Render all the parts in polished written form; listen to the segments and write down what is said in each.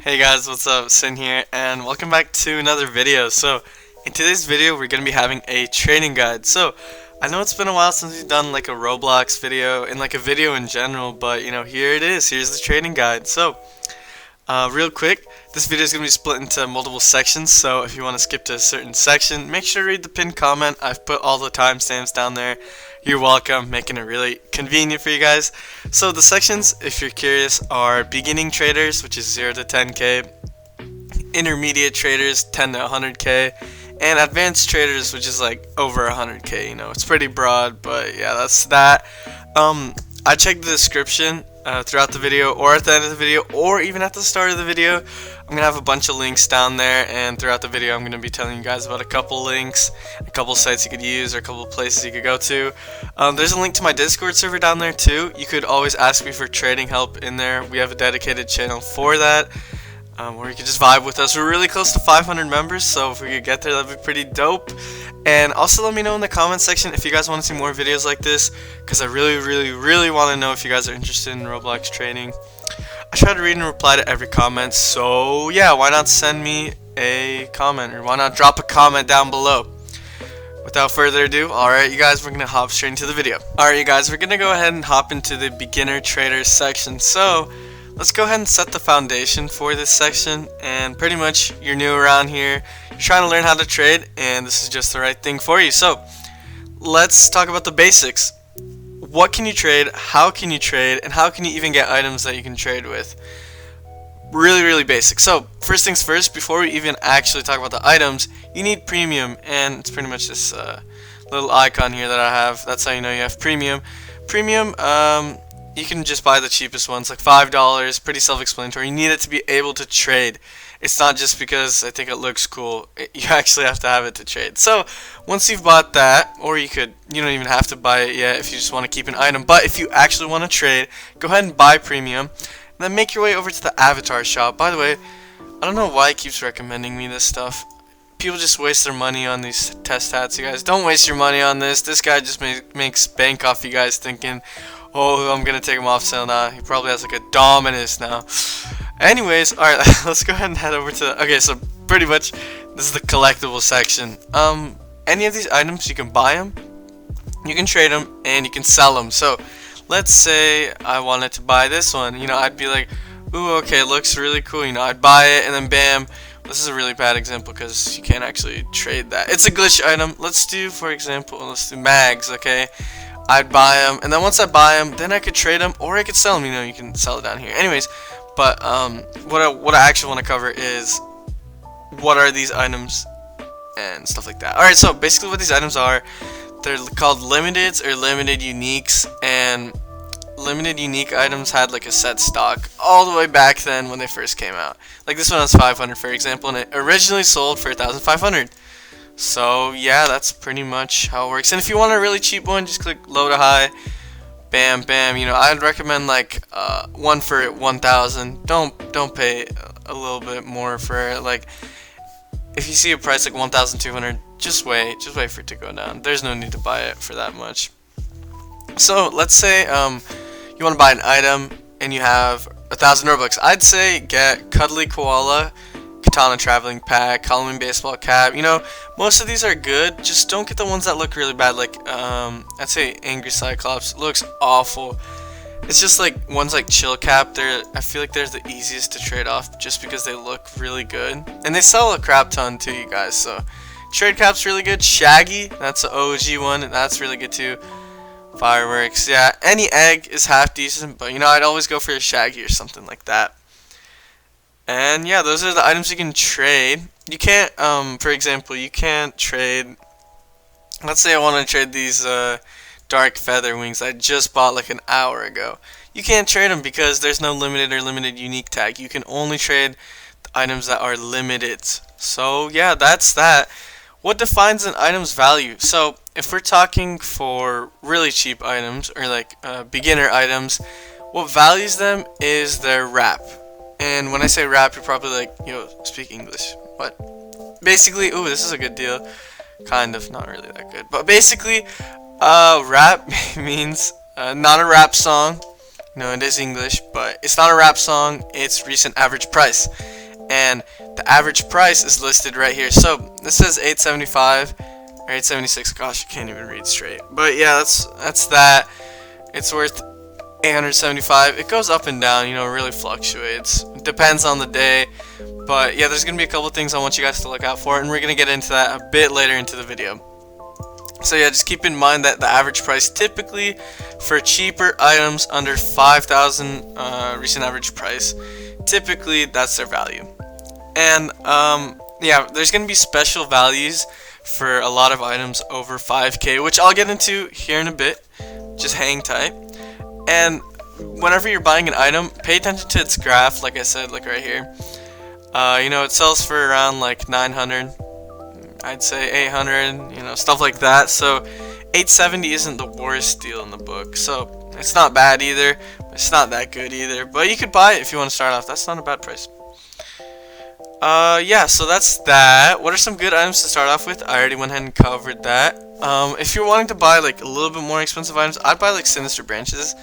Hey guys, what's up? Sin here, and welcome back to another video. So, in today's video, we're going to be having a trading guide. So, I know it's been a while since we've done like a Roblox video, and like a video in general, but you know, here it is. Here's the trading guide. So, real quick, this video is going to be split into multiple sections, so if you want to skip to a certain section, make sure to read the pinned comment. I've put all the timestamps down there. You're welcome, making it really convenient for you guys. So the sections, if you're curious, are beginning traders, which is 0 to 10k, intermediate traders, 10 to 100k, and advanced traders, which is like over 100k. You know, it's pretty broad, but yeah, that's that. I checked the description throughout the video, or at the end of the video, or even at the start of the video. I'm gonna have a bunch of links down there, and throughout the video I'm gonna be telling you guys about a couple links, a couple sites you could use, or a couple places you could go to. There's a link to my Discord server down there too. You could always ask me for trading help in there. We have a dedicated channel for that, where you could just vibe with us. We're really close to 500 members, so if we could get there, that'd be pretty dope. And also let me know in the comment section if you guys want to see more videos like this, because I really want to know if you guys are interested in Roblox trading. I try to read and reply to every comment, so yeah, why not send me a comment, or why not drop a comment down below. Without further ado, alright you guys, we're going to hop straight into the video. Alright you guys, we're going to go ahead and hop into the beginner traders section. So, let's go ahead and set the foundation for this section, and pretty much you're new around here, you're trying to learn how to trade, and this is just the right thing for you. So, let's talk about the basics. What can you trade, how can you trade, and how can you even get items that you can trade with? Really basic. So, first things first, before we even actually talk about the items, you need premium, and it's pretty much this little icon here that I have. That's how you know you have premium. Premium, you can just buy the cheapest ones, like $5, pretty self-explanatory. You need it to be able to trade. It's not just because I think it looks cool. You actually have to have it to trade. So once you've bought that, or you don't even have to buy it yet if you just want to keep an item, but if you actually want to trade, go ahead and buy premium, and then make your way over to the avatar shop. By the way, I don't know why it keeps recommending me this stuff. People just waste their money on these test hats. You guys, don't waste your money on this. This guy just makes bank off you guys thinking, oh, I'm gonna take him off sale now. He probably has like a Dominus now. Anyways, alright, let's go ahead and head over to... Okay, so pretty much, this is the collectible section. Any of these items, you can buy them, you can trade them, and you can sell them. So, let's say I wanted to buy this one. You know, I'd be like, ooh, okay, it looks really cool. You know, I'd buy it, and then bam. This is a really bad example because you can't actually trade that. It's a glitch item. Let's do, for example, let's do mags, okay? I'd buy them, and then once I buy them, then I could trade them, or I could sell them. You know, you can sell it down here. Anyways, but what I actually want to cover is what are these items and stuff like that. Alright, so basically what these items are, they're called limiteds or limited uniques, and limited unique items had like a set stock all the way back then when they first came out. Like this one was 500 for example, and it originally sold for 1,500. So yeah, that's pretty much how it works. And if you want a really cheap one, just click low to high. Bam, bam. You know, I'd recommend like one for 1,000. Don't pay a little bit more for it. Like, if you see a price like 1,200, just wait for it to go down. There's no need to buy it for that much. So let's say you want to buy an item and you have 1,000 Robux. I'd say get Cuddly Koala, Katana Traveling Pack, Halloween Baseball Cap. You know, most of these are good. Just don't get the ones that look really bad. Like, I'd say Angry Cyclops looks awful. It's just like ones like Chill Cap. I feel like they're the easiest to trade off just because they look really good. And they sell a crap ton too, you guys. So, Trade Cap's really good. Shaggy, that's the OG one. That's really good too. Fireworks, yeah. Any egg is half decent, but you know, I'd always go for a Shaggy or something like that. And yeah, those are the items you can trade. You can't, for example, you can't trade, let's say I want to trade these dark feather wings I just bought like an hour ago. You can't trade them because there's no limited or limited unique tag. You can only trade the items that are limited. So yeah, that's that. What defines an item's value? So if we're talking for really cheap items, or like beginner items, what values them is their wrap. And when I say wrap, you're probably like, yo, speak English. What? Basically, ooh, this is a good deal. Kind of, not really that good. But basically, rap means not a rap song. No, it is English, but it's not a rap song. It's recent average price. and the average price is listed right here. So this says 875 or 876. Gosh, I can't even read straight. But yeah, that's that. It's worth 875. It goes up and down, you know, it really fluctuates. It depends on the day. But yeah, there's gonna be a couple things I want you guys to look out for, and we're gonna get into that a bit later into the video. So yeah, just keep in mind that the average price typically for cheaper items under 5,000 recent average price, typically that's their value. And yeah, there's gonna be special values for a lot of items over 5k, which I'll get into here in a bit. Just hang tight. And whenever you're buying an item, pay attention to its graph, like I said, like right here. You know, it sells for around like 900, I'd say 800, you know, stuff like that. So 870 isn't the worst deal in the book. So it's not bad either, but it's not that good either. But you could buy it if you want to start off. That's not a bad price. Yeah, so that's that. What are some good items to start off with? I already went ahead and covered that. If you're wanting to buy like a little bit more expensive items, I'd buy like Sinister Branches.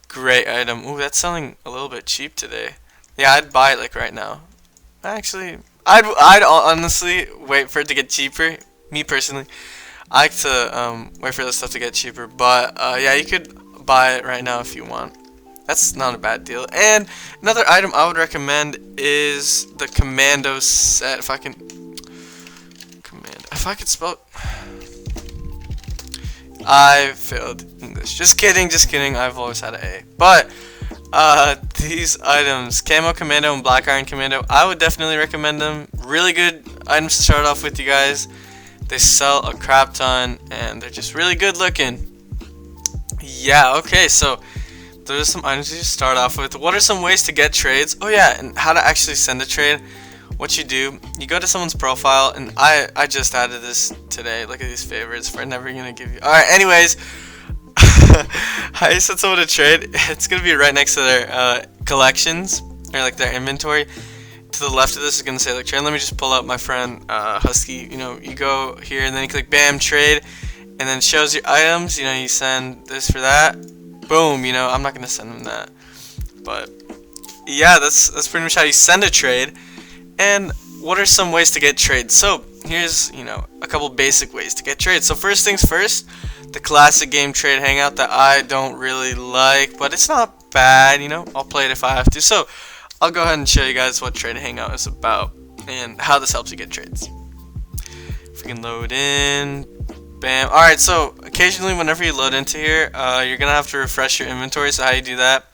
Great item. Ooh, that's selling a little bit cheap today. Yeah, I'd buy it like right now. Actually, I'd honestly wait for it to get cheaper. Me personally, I like to wait for this stuff to get cheaper. But yeah, you could buy it right now if you want. That's not a bad deal. And another item I would recommend is the Commando set. If I could spell. I failed English. Just kidding, just kidding. I've always had an A. But these items, Camo Commando and Black Iron Commando, I would definitely recommend them. Really good items to start off with, you guys. They sell a crap ton, and they're just really good looking. Yeah, okay, so those are some items you start off with. What are some ways to get trades? Oh yeah, and how to actually send a trade. What you do, you go to someone's profile, and I just added this today. Look at these favorites. We're never gonna give you. All right, anyways. How you send someone to trade? It's gonna be right next to their collections or like their inventory. To the left of this is gonna say like trade. Let me just pull up my friend Husky. You know, you go here and then you click bam trade, and then it shows your items. You know, you send this for that. Boom. You know, I'm not gonna send them that, but yeah, that's pretty much how you send a trade. And what are some ways to get trades? So here's, you know, a couple basic ways to get trades. So first things first. The classic game trade hangout that I don't really like, but it's not bad, you know, I'll play it if I have to. So I'll go ahead and show you guys what trade hangout is about and how this helps you get trades. If we can load in, bam. Alright, so occasionally whenever you load into here, you're gonna have to refresh your inventory. So how you do that,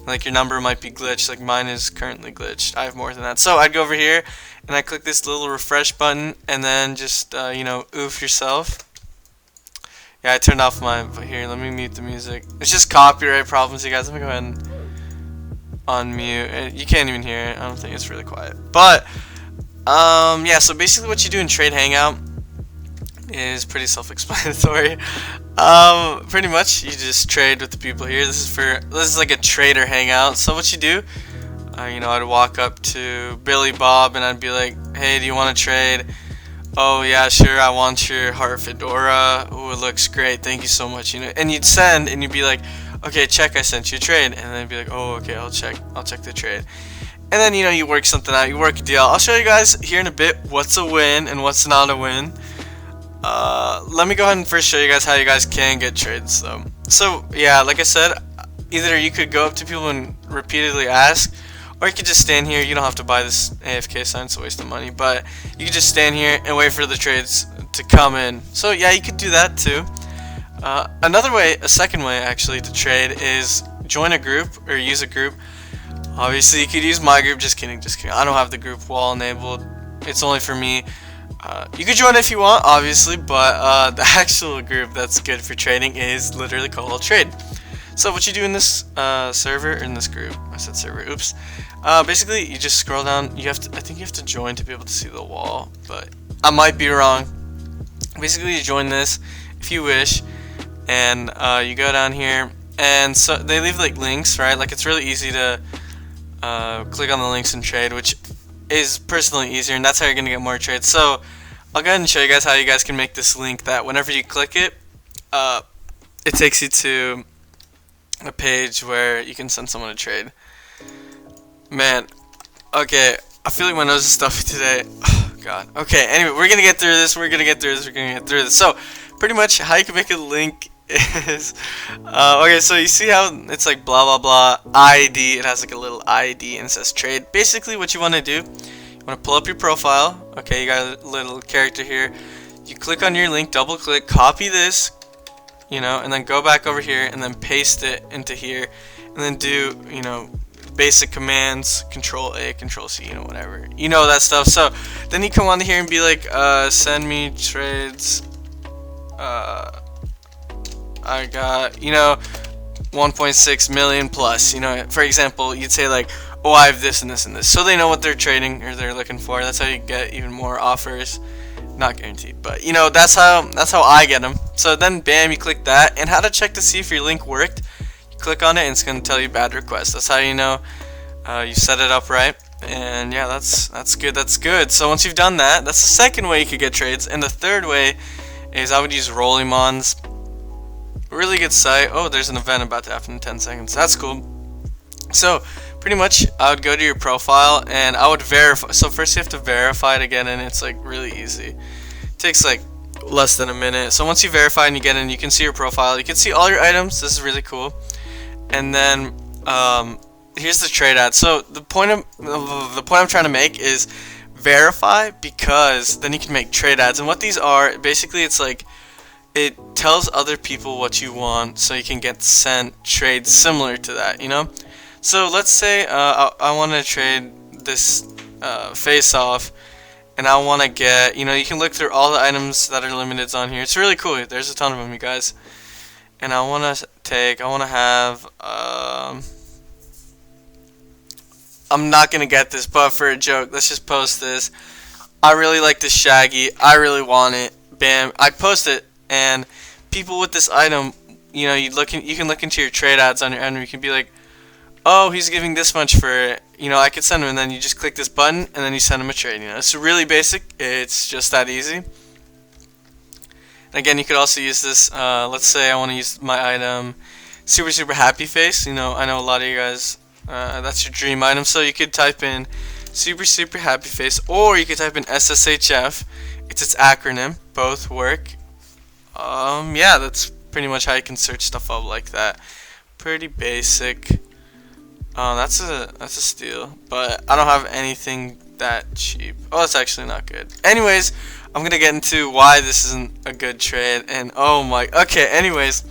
like your number might be glitched, like mine is currently glitched. I have more than that. So I'd go over here and I click this little refresh button and then just you know, oof yourself. Yeah, I turned off mine, but here, let me mute the music. It's just copyright problems, you guys. Let me go ahead and unmute. You can't even hear it. I don't think it's really quiet. But, yeah, so basically what you do in Trade Hangout is pretty self-explanatory. Pretty much, you just trade with the people here. This is like a trader hangout. So what you do, you know, I'd walk up to Billy Bob and I'd be like, hey, do you want to trade? Oh yeah, sure, I want your heart fedora. Oh, it looks great, thank you so much. You know, and you'd send, and you'd be like, okay, check, I sent you a trade, and then you'd be like, oh, okay, I'll check the trade. And then, you know, you work something out, you work a deal. I'll show you guys here in a bit what's a win and what's not a win. Let me go ahead and first show you guys how you guys can get trades though. So yeah, like I said, either you could go up to people and repeatedly ask, or you could just stand here. You don't have to buy this AFK sign, it's a waste of money. But you could just stand here and wait for the trades to come in. So yeah, you could do that too. Another way, a second way actually to trade is join a group or use a group. Obviously you could use my group, just kidding. I don't have the group wall enabled. It's only for me. You could join if you want, obviously, but the actual group that's good for trading is literally called Trade. So what you do in this server, or in this group, I said server, oops. Basically, you just scroll down. I think you have to join to be able to see the wall, but I might be wrong. Basically, you join this if you wish, and you go down here, and so they leave like links, right? Like it's really easy to click on the links and trade, which is personally easier, and that's how you're gonna get more trades. So I'll go ahead and show you guys how you guys can make this link that whenever you click it, it takes you to a page where you can send someone a trade. Man, okay, I feel like my nose is stuffy today. Oh, God. Okay, anyway, we're gonna get through this. We're gonna get through this. So, pretty much how you can make a link is okay. So you see how it's like blah blah blah ID. It has like a little ID and it says trade. Basically, what you want to do, you want to pull up your profile. Okay, you got a little character here. You click on your link, double click, copy this, and then go back over here and then paste it into here, and then do basic commands, Control A, Control C, whatever, that stuff. So then you come on here and be like, send me trades. I got 1.6 million plus. For example, you'd say like, oh, I have this and this and this, so they know what they're trading or they're looking for. That's how you get even more offers. Not guaranteed, but that's how I get them. So then bam, you click that. And how to check to see if your link worked, click on it and it's going to tell you bad request. That's how you know you set it up right. And yeah, that's good. So once you've done that, that's the second way you could get trades. And the third way is I would use Rollymons. Really good site. Oh, there's an event about to happen in 10 seconds. That's cool. So pretty much I would go to your profile and I would verify. So first you have to verify to get in. It's like really easy. It takes like less than a minute. So once you verify and you get in, you can see your profile. You can see all your items. This is really cool. And then here's the trade ad. So the point I'm trying to make is verify, because then you can make trade ads. And what these are, basically, it's like it tells other people what you want, so you can get sent trades similar to that. So let's say I want to trade this face off, and I want to get, you can look through all the items that are limited on here. It's really cool. There's a ton of them, you guys. And I want to have, I'm not going to get this, but for a joke, let's just post this. I really like this Shaggy. I really want it. Bam. I post it, and people with this item, you can look into your trade ads on your end, and you can be like, oh, he's giving this much for it. I could send him, and then you just click this button, and then you send him a trade. It's really basic. It's just that easy. Again, you could also use this. Let's say I want to use my item, super happy face. I know a lot of you guys, that's your dream item. So you could type in super happy face, or you could type in SSHF. It's its acronym. Both work. Yeah, that's pretty much how you can search stuff up like that. Pretty basic. That's a steal, but I don't have anything that cheap. Oh, that's actually not good. Anyways, I'm gonna get into why this isn't a good trade, and oh my. Okay. Anyways,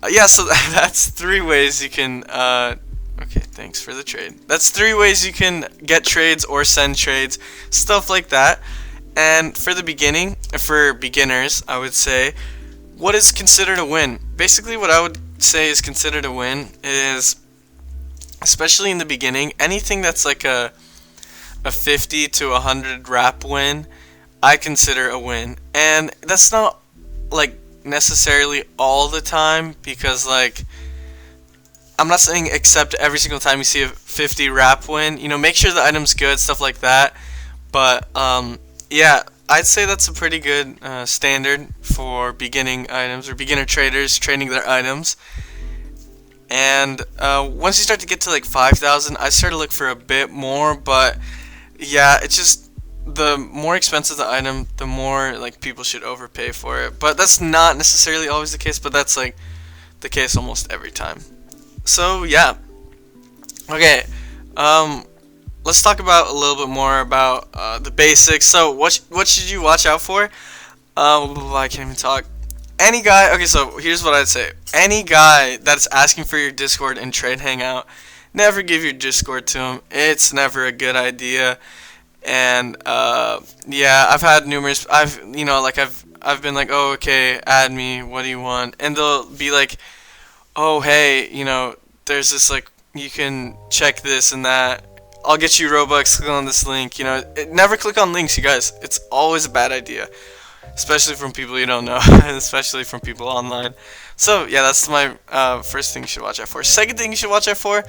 yeah. So that's 3 ways you can. Okay. Thanks for the trade. That's 3 ways you can get trades or send trades, stuff like that. And for beginners, I would say, what is considered a win? Basically, what I would say is considered a win is, especially in the beginning, anything that's like a 50 to 100 rap win, I consider a win. And that's not like necessarily all the time, because like I'm not saying accept every single time you see a 50 rap win. Make sure the item's good, stuff like that. But yeah, I'd say that's a pretty good standard for beginning items or beginner traders trading their items. And once you start to get to like 5,000, I start to look for a bit more. But yeah, it's just the more expensive the item, the more like people should overpay for it. But that's not necessarily always the case, but that's like the case almost every time. So yeah, okay. Let's talk about a little bit more about the basics. So what should you watch out for? I can't even talk. Any guy. Okay, so here's what I'd say. Any guy that's asking for your Discord and trade hangout, never give your Discord to him. It's never a good idea. And yeah, I've had numerous. I've been like, oh, okay, add me. What do you want? And they'll be like, oh, hey, there's this like, you can check this and that. I'll get you Robux, click on this link. Never click on links, you guys. It's always a bad idea, especially from people you don't know, and especially from people online. So yeah, that's my first thing you should watch out for. Second thing you should watch out for,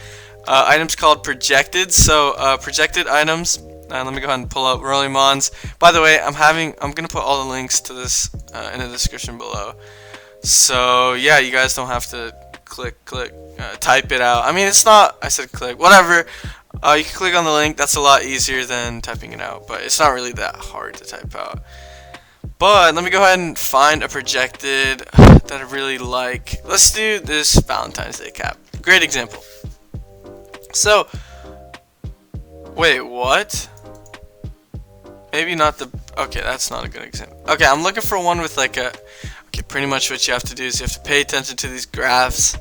items called projected. So projected items. Let me go ahead and pull up Rollymons. By the way, I'm gonna put all the links to this in the description below. So yeah, you guys don't have to type it out. I mean, it's not. I said click. Whatever. You can click on the link. That's a lot easier than typing it out, but it's not really that hard to type out. But let me go ahead and find a projected that I really like. Let's do this Valentine's Day cap. Great example. So, wait, what? Maybe not the... Okay, that's not a good example. Okay, I'm looking for one with like a... Okay, pretty much what you have to do is you have to pay attention to these graphs.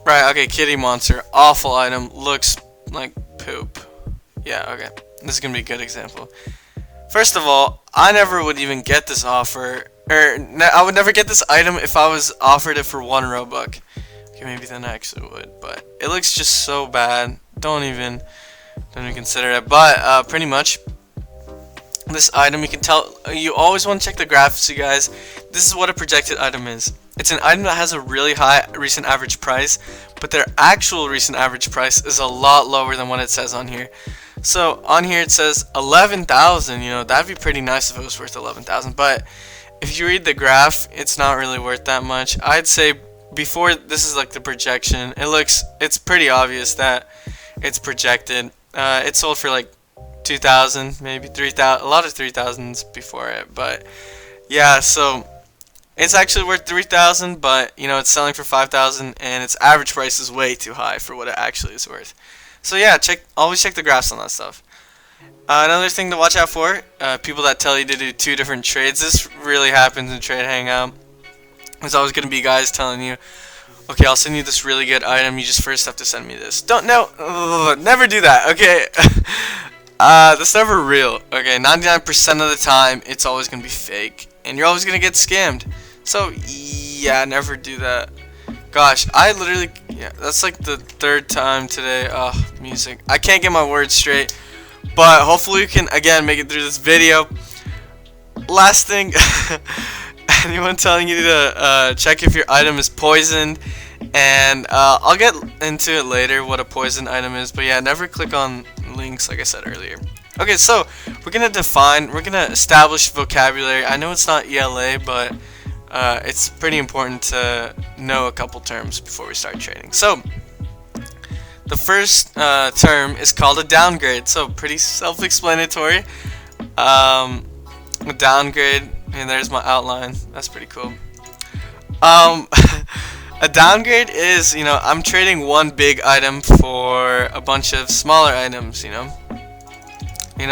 Right, okay, kitty monster. Awful item. Looks like poop. Yeah, okay. This is going to be a good example. First of all, I never would even get this offer. I would never get this item if I was offered it for 1 Robux. Okay, maybe then I actually would. But it looks just so bad. Don't even consider it. But pretty much... This item, you can tell, you always want to check the graphs, you guys. This is what a projected item is. It's an item that has a really high recent average price, but their actual recent average price is a lot lower than what it says on here. So on here it says 11,000, you know, that'd be pretty nice if it was worth 11,000, but if you read the graph, it's not really worth that much. I'd say before this is like the projection, it's pretty obvious that it's projected. It sold for like 2,000, maybe 3,000, a lot of 3,000s before it, but yeah, so it's actually worth 3,000, but you know, it's selling for 5,000 and its average price is way too high for what it actually is worth. So yeah, always check the graphs on that stuff. Another thing to watch out for, people that tell you to do 2 different trades. This really happens in Trade Hangout. There's always going to be guys telling you, okay, I'll send you this really good item, you just first have to send me this. Never do that, okay? That's never real. Okay, 99% of the time, it's always gonna be fake, and you're always gonna get scammed. So yeah, never do that. Gosh, yeah, that's like the 3rd time today. Oh, music. I can't get my words straight, but hopefully we can again make it through this video. Last thing, anyone telling you to check if your item is poisoned, and I'll get into it later what a poison item is, but yeah, never click on links like I said earlier. Okay, so we're gonna establish vocabulary. I know it's not ELA, but it's pretty important to know a couple terms before we start trading. So the first term is called a downgrade, so pretty self-explanatory. A downgrade, and there's my outline. That's pretty cool. A downgrade is, you know, I'm trading one big item for a bunch of smaller items, you know,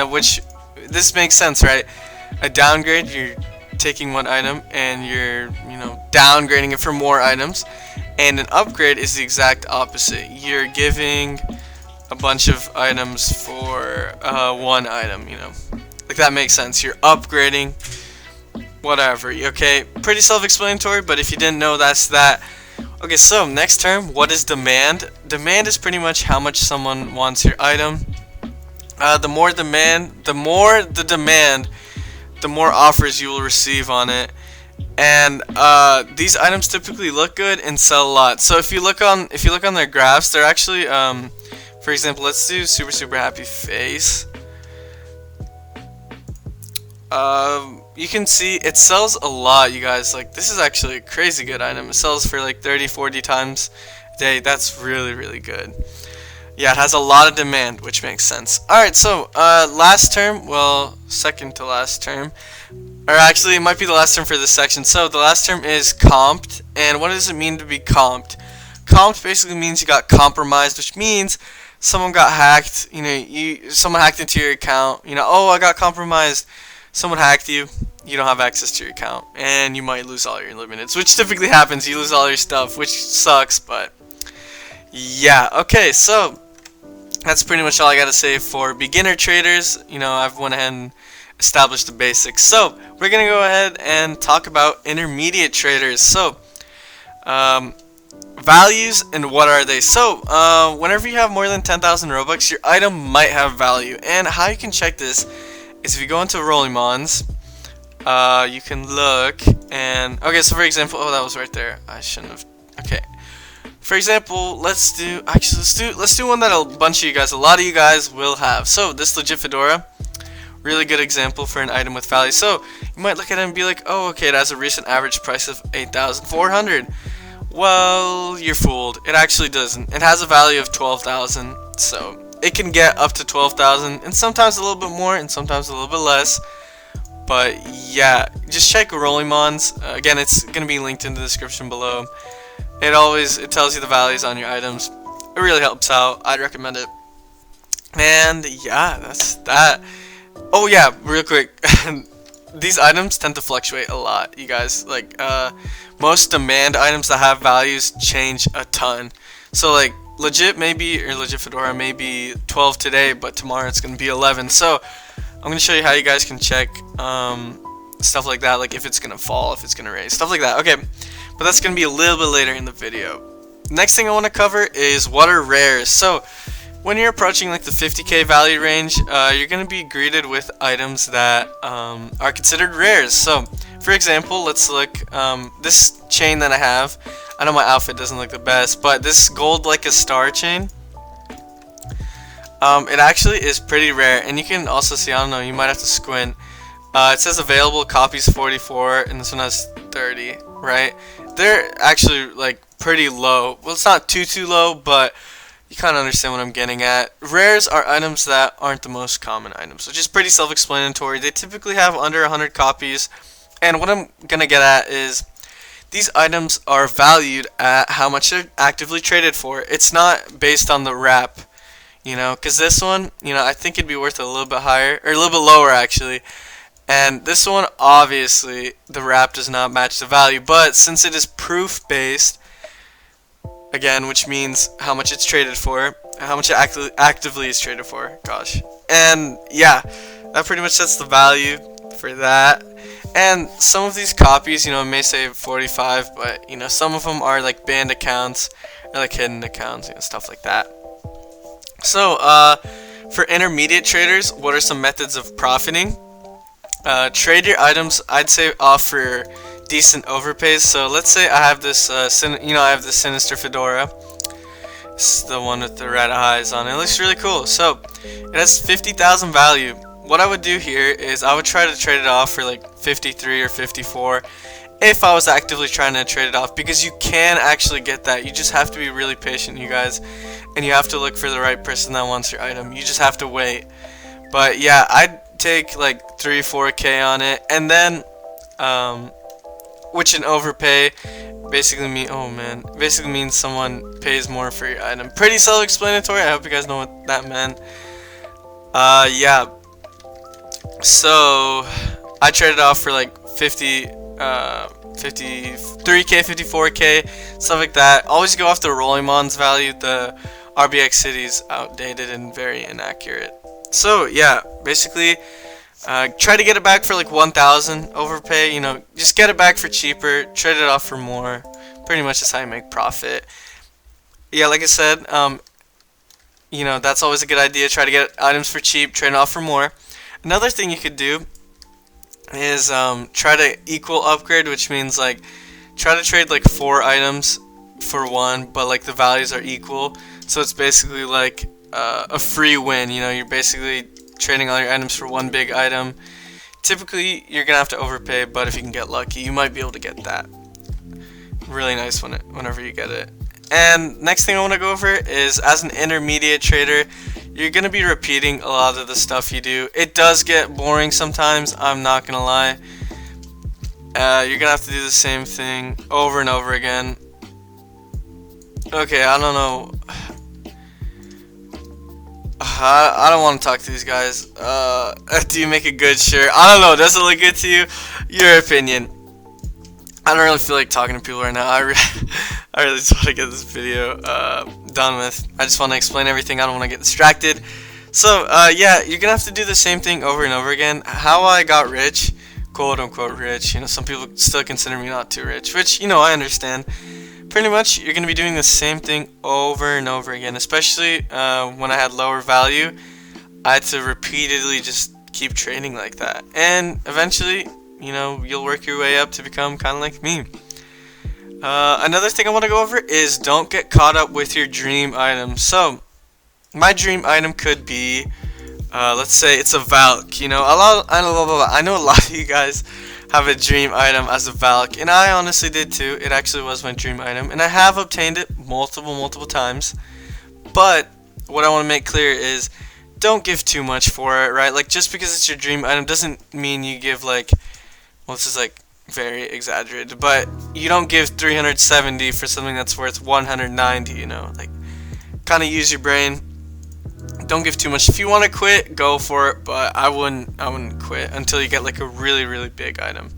which this makes sense, right? A downgrade, you're taking one item and you're, you know, downgrading it for more items, and an upgrade is the exact opposite. You're giving a bunch of items for one item, you know, like that makes sense. You're upgrading, whatever. Okay, pretty self-explanatory, but if you didn't know, that's that. Okay, so next term, what is demand? Demand is pretty much how much someone wants your item. The more the demand, the more offers you will receive on it. And these items typically look good and sell a lot. So if you look on their graphs, they're actually, for example, let's do super happy face. You can see it sells a lot, you guys. Like, this is actually a crazy good item. It sells for like 30-40 times a day. That's really good. Yeah, it has a lot of demand, which makes sense. Alright, so last term, well, second to last term, or actually it might be the last term for this section. So the last term is comped. And what does it mean to be comped? Comped basically means you got compromised, which means someone got hacked. You know, someone hacked into your account. You know, oh, I got compromised. Someone hacked you, you don't have access to your account, and you might lose all your limits, which typically happens. You lose all your stuff, which sucks, but yeah. Okay, so that's pretty much all I gotta say for beginner traders. You know, I've went ahead and established the basics. So we're gonna go ahead and talk about intermediate traders. So values and what are they? So whenever you have more than 10,000 Robux, your item might have value, and how you can check this is if you go into Rolling Mons, you can look and okay. So for example, oh, that was right there. I shouldn't have. Okay. For example, let's do one that a lot of you guys will have. So this legit fedora, really good example for an item with value. So you might look at it and be like, oh, okay, it has a recent average price of 8,400. Well, you're fooled. It actually doesn't. It has a value of 12,000. So it can get up to 12,000, and sometimes a little bit more, and sometimes a little bit less. But yeah, just check Rollimons. Again, it's gonna be linked in the description below. It tells you the values on your items. It really helps out. I'd recommend it. And yeah, that's that. Oh yeah, real quick. These items tend to fluctuate a lot, you guys. Like most demand items that have values change a ton. So like legit Fedora may be 12 today, but tomorrow it's gonna be 11. So I'm gonna show you how you guys can check stuff like that, like if it's gonna fall, if it's gonna raise, stuff like that. Okay, but that's gonna be a little bit later in the video. Next thing I want to cover is what are rares. So when you're approaching like the 50k value range, you're gonna be greeted with items that are considered rares. So for example, let's look this chain that I have. I know my outfit doesn't look the best, but this gold like a star chain, it actually is pretty rare, and you can also see, I don't know, you might have to squint. It says available copies 44, and this one has 30, right? They're actually like pretty low. Well, it's not too low, but you kind of understand what I'm getting at. Rares are items that aren't the most common items, which is pretty self-explanatory. They typically have under 100 copies, and what I'm gonna get at is these items are valued at how much they're actively traded for. It's not based on the wrap. You know, because this one, you know, I think it'd be worth a little bit higher, or a little bit lower actually. And this one, obviously, the wrap does not match the value, but since it is proof based, again, which means how much it's traded for, how much it actively is traded for, gosh. And yeah, that pretty much sets the value for that. And some of these copies, you know, it may say 45, but you know, some of them are like banned accounts or like hidden accounts, you know, stuff like that. So, for intermediate traders, what are some methods of profiting? Trade your items, I'd say, offer decent overpays. So let's say I have this, I have this Sinister Fedora. This is the one with the red eyes on it. It looks really cool. So it has 50,000 value. What I would do here is I would try to trade it off for like 53 or 54 if I was actively trying to trade it off, because you can actually get that. You just have to be really patient, you guys, and you have to look for the right person that wants your item. You just have to wait. But yeah, I'd take like 3-4k on it, and then which an overpay basically means someone pays more for your item. Pretty self-explanatory. I hope you guys know what that meant. Yeah, so I traded off for like 53k, 54k, stuff like that. Always go off the Rollimons value. The RBX city's outdated and very inaccurate. So yeah, basically try to get it back for like 1,000. Overpay, you know, just get it back for cheaper, trade it off for more. Pretty much that's how you make profit. Yeah, like I said, you know, that's always a good idea. Try to get items for cheap, trade it off for more. Another thing you could do is try to equal upgrade, which means like try to trade like 4 items for 1, but like the values are equal. So it's basically like a free win. You know, you're basically trading all your items for 1 big item. Typically you're gonna have to overpay, but if you can get lucky, you might be able to get that. Really nice whenever you get it. And next thing I want to go over is, as an intermediate trader, you're gonna be repeating a lot of the stuff you do. It does get boring sometimes, I'm not gonna lie. You're gonna have to do the same thing over and over again. Okay, I don't know. I don't want to talk to these guys. Do you make a good shirt? I don't know. Does it look good to you? Your opinion. I don't really feel like talking to people right now. I really just want to get this video done with. I just want to explain everything. I don't want to get distracted. So yeah, you're gonna have to do the same thing over and over again. How I got rich, quote unquote rich. You know, some people still consider me not too rich, which, you know, I understand. Pretty much, you're gonna be doing the same thing over and over again. Especially when I had lower value, I had to repeatedly just keep trading like that, and eventually, you know, you'll work your way up to become kind of like me. Another thing I want to go over is don't get caught up with your dream item. So my dream item could be, let's say it's a Valk. You know, I know a lot of you guys have a dream item as a Valk, and I honestly did too. It actually was my dream item, and I have obtained it multiple times. But what I want to make clear is don't give too much for it, right? Like, just because it's your dream item doesn't mean you give, like, well, this is like very exaggerated, but you don't give 370 for something that's worth 190, you know? Like, kind of use your brain. Don't give too much. If you want to quit, go for it, but I wouldn't quit until you get like a really big item.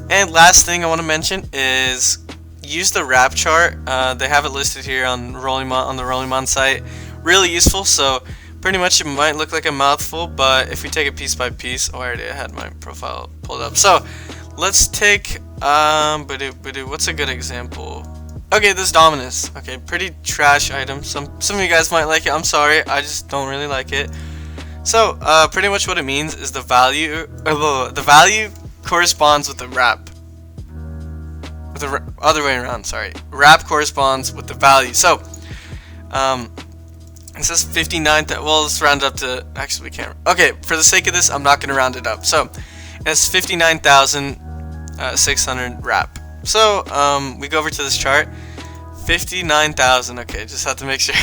And last thing I want to mention is use the wrap chart. They have it listed here on the Rollymon site. Really useful. So pretty much it might look like a mouthful, but if we take it piece by piece, oh, I already had my profile pulled up. So let's take what's a good example? Okay, this Dominus. Okay, pretty trash item. Some of you guys might like it. I'm sorry, I just don't really like it. So pretty much what it means is the value corresponds with the wrap. With the other way around. Sorry, wrap corresponds with the value. So it says 59. Well, let's round it up to. Actually, we can't. Okay, for the sake of this, I'm not gonna round it up. So it's 59,600 wrap. So we go over to this chart. 59,000. Okay, just have to make sure.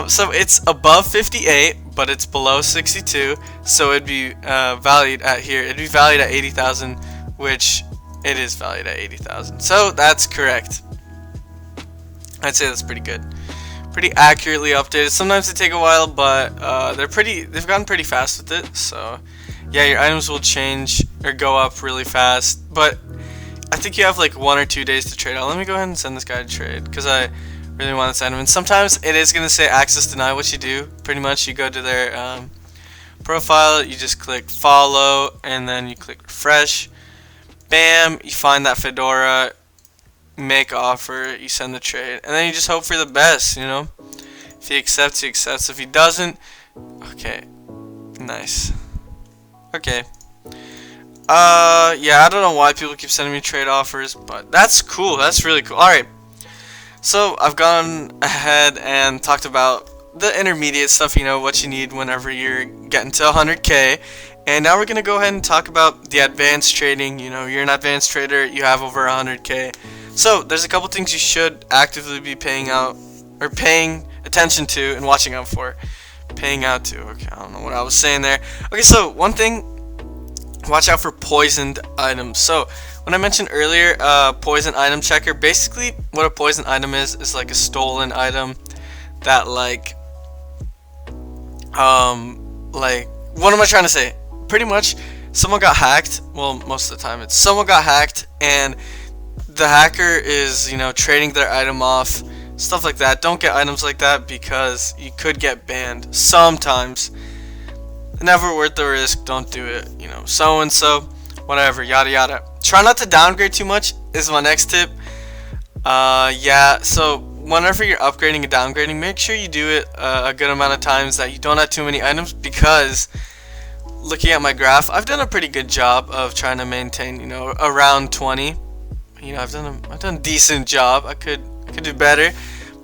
So it's above 58, but it's below 62. So it'd be valued at here. It'd be valued at 80,000, which it is valued at 80,000. So that's correct. I'd say that's pretty good. Pretty accurately updated. Sometimes they take a while, but they've gotten pretty fast with it. So yeah, your items will change or go up really fast, but I think you have like 1 or 2 days to trade out. Let me go ahead and send this guy to trade because I really want this item. And sometimes it is going to say access denied. What you do, pretty much, you go to their profile, you just click follow, and then you click refresh. Bam, you find that fedora, make offer, you send the trade, and then you just hope for the best, you know? If he accepts, he accepts. If he doesn't, okay, nice. Okay. Yeah, I don't know why people keep sending me trade offers, but that's cool. That's really cool. Alright, so I've gone ahead and talked about the intermediate stuff, you know, what you need whenever you're getting to 100k. And now we're going to go ahead and talk about the advanced trading. You know, you're an advanced trader, you have over 100k. So there's a couple things you should actively be paying attention to and watching out for. Paying out to, okay, I don't know what I was saying there. Okay, so one thing, watch out for poisoned items. So when I mentioned earlier, poison item checker, basically what a poison item is like a stolen item that like what am I trying to say? Pretty much someone got hacked. Well, most of the time it's someone got hacked and the hacker is, you know, trading their item off, stuff like that. Don't get items like that because you could get banned sometimes. Never worth the risk. Don't do it. You know, so and so, whatever, yada yada. Try not to downgrade too much is my next tip. Yeah, so whenever you're upgrading and downgrading, make sure you do it a good amount of times that you don't have too many items, because looking at my graph, I've done a pretty good job of trying to maintain, you know, around 20. You know, I've done a decent job. I could do better,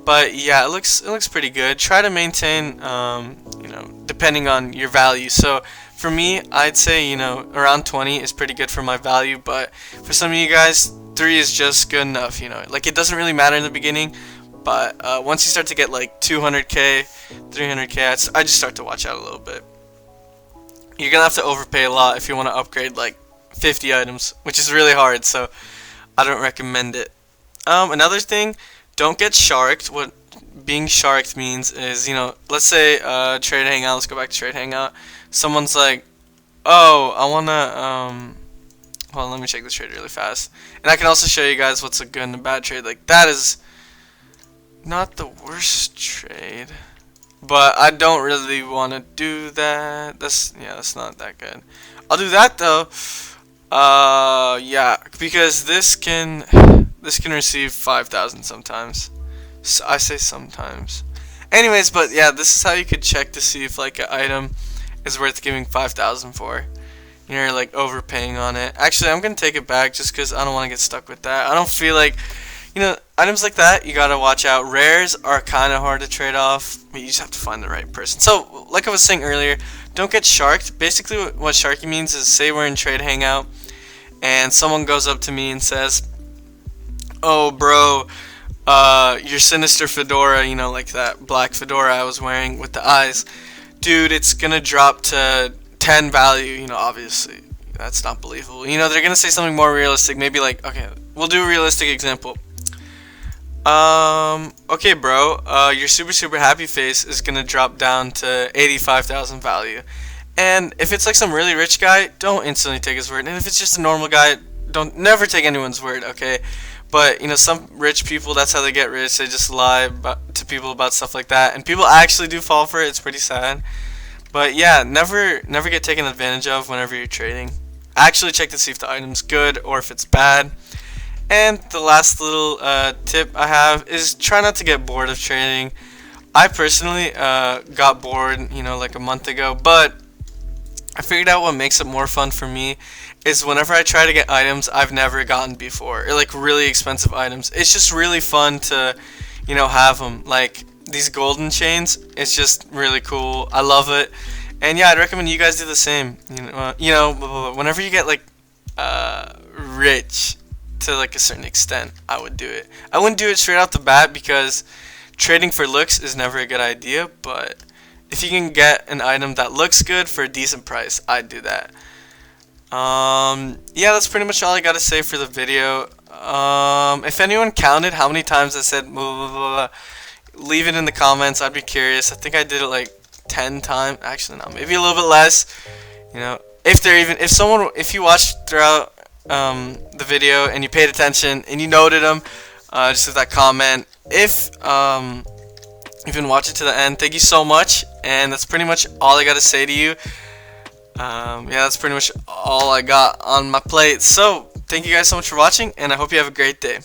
but yeah, it looks pretty good. Try to maintain, you know, depending on your value. So for me, I'd say, you know, around 20 is pretty good for my value, but for some of you guys, 3 is just good enough. You know, like, it doesn't really matter in the beginning, but once you start to get like 200k, 300k, I just start to watch out a little bit. You're gonna have to overpay a lot if you want to upgrade like 50 items, which is really hard, so I don't recommend it. Another thing, don't get sharked. What being sharked means is, you know, let's say trade hangout, let's go back to trade hangout. Someone's like, oh, I wanna hold on, let me check this trade really fast. And I can also show you guys what's a good and a bad trade. Like, that is not the worst trade, but I don't really want to do that. That's not that good. I'll do that though. Yeah, because this can receive 5,000 sometimes. So I say sometimes. Anyways, but yeah, this is how you could check to see if like an item is worth giving 5,000 for. You're like overpaying on it. Actually, I'm gonna take it back just because I don't want to get stuck with that. I don't feel like, you know, items like that, you gotta watch out. Rares are kind of hard to trade off, but you just have to find the right person. So, like I was saying earlier, don't get sharked. Basically, what sharky means is, say we're in trade hangout, and someone goes up to me and says, "Oh, bro, your sinister fedora, you know, like that black fedora I was wearing with the eyes, dude, it's gonna drop to 10 value. You know, obviously that's not believable. You know, they're gonna say something more realistic, maybe like, okay, we'll do a realistic example. Okay, bro, your super happy face is gonna drop down to 85,000 value. And if it's like some really rich guy, don't instantly take his word. And if it's just a normal guy, don't never take anyone's word, okay? But you know, some rich people, that's how they get rich. They just lie to people about stuff like that, and people actually do fall for it. It's pretty sad. But yeah, never get taken advantage of whenever you're trading. Actually check to see if the item's good or if it's bad. And the last little tip I have is try not to get bored of trading. I personally got bored, you know, like a month ago, but I figured out what makes it more fun for me is whenever I try to get items I've never gotten before, or like really expensive items. It's just really fun to, you know, have them. Like these golden chains, it's just really cool. I love it, and yeah, I'd recommend you guys do the same. Whenever you get like rich to like a certain extent, I would do it. I wouldn't do it straight off the bat because trading for looks is never a good idea, but if you can get an item that looks good for a decent price, I'd do that. Yeah, that's pretty much all I gotta say for the video. If anyone counted how many times I said blah, blah, blah, blah, leave it in the comments. I'd be curious. I think I did it like 10 times. Actually, no, maybe a little bit less. You know, if you watched throughout the video and you paid attention and you noted them, just leave that comment. If you've been watching to the end, thank you so much, and that's pretty much all I gotta say to you. Yeah, that's pretty much all I got on my plate. So thank you guys so much for watching, and I hope you have a great day.